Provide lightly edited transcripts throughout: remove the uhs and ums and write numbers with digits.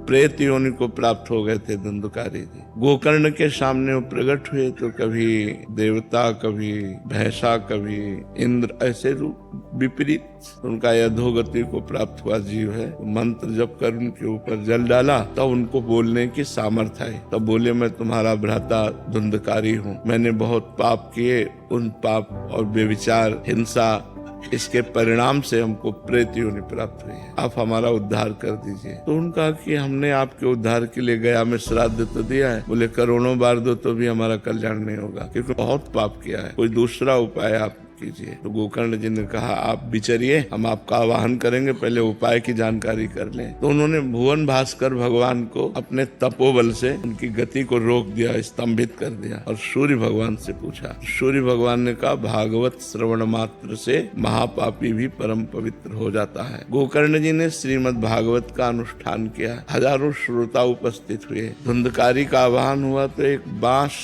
प्रेत योनि को प्राप्त हो गए थे धुंधकारी जी। गोकर्ण के सामने वो प्रकट हुए तो कभी देवता, कभी भैंसा, कभी इंद्र, ऐसे रूप विपरीत उनका अधोगति को प्राप्त हुआ जीव है। मंत्र जप कर उनके ऊपर जल डाला तब उनको बोलने की सामर्थ्य आई। तब बोले, मैं तुम्हारा भ्राता धुंधकारी हूँ, मैंने बहुत पाप किए, उन पाप और व्यभिचार, हिंसा, इसके परिणाम से हमको प्रेत योनि प्राप्त हुई है, आप हमारा उद्धार कर दीजिए। तो उनका कि हमने आपके उद्धार के लिए गया में श्राद्ध तो दिया है। बोले करोड़ों बार दो तो भी हमारा कल्याण नहीं होगा, क्योंकि बहुत पाप किया है, कोई दूसरा उपाय आप कीजिए। तो गोकर्ण जी ने कहा, आप विचरिए, हम आपका आवाहन करेंगे, पहले उपाय की जानकारी कर लें। तो उन्होंने भुवन भास्कर भगवान को अपने तपोबल से उनकी गति को रोक दिया, स्तंभित कर दिया और सूर्य भगवान से पूछा। सूर्य भगवान ने कहा, भागवत श्रवण मात्र से महापापी भी परम पवित्र हो जाता है। गोकर्ण जी ने श्रीमद् भागवत का अनुष्ठान किया, हजारों श्रोता उपस्थित हुए। धुंधकारी का आवाहन हुआ तो एक बांस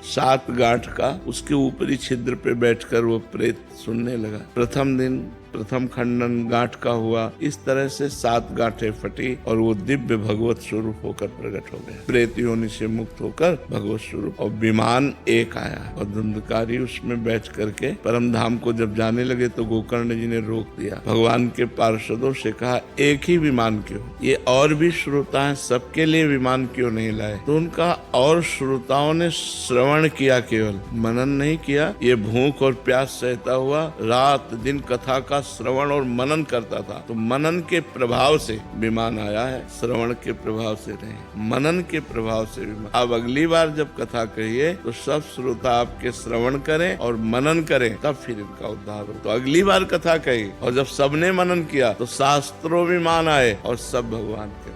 7 गांठ का उसके ऊपरी छिद्र पे बैठकर वो प्रेत सुनने लगा। प्रथम दिन प्रथम खंडन गांठ का हुआ, इस तरह से 7 गांठें फटी और वो दिव्य भगवत स्वरूप होकर प्रकट हो गया। प्रेत योनि से मुक्त होकर भगवत स्वरूप और विमान एक आया और धुंधकारी उसमें बैठ करके परम धाम को जब जाने लगे तो गोकर्ण जी ने रोक दिया। भगवान के पार्षदों से कहा, एक ही विमान क्यों, ये और भी श्रोता है, सबके लिए विमान क्यों नहीं लाए? तो उनका और श्रोताओं ने श्रवण किया, केवल मनन नहीं किया। ये भूख और प्यास सहता हुआ रात दिन कथा का श्रवण और मनन करता था, तो मनन के प्रभाव से विमान आया है, श्रवण के प्रभाव से नहीं, मनन के प्रभाव से विमान। अब अगली बार जब कथा कहिए तो सब श्रोता आपके श्रवण करें और मनन करें, तब फिर इनका उद्धार हो। तो अगली बार कथा कही और जब सबने मनन किया तो शास्त्रों विमान आए और सब भगवान के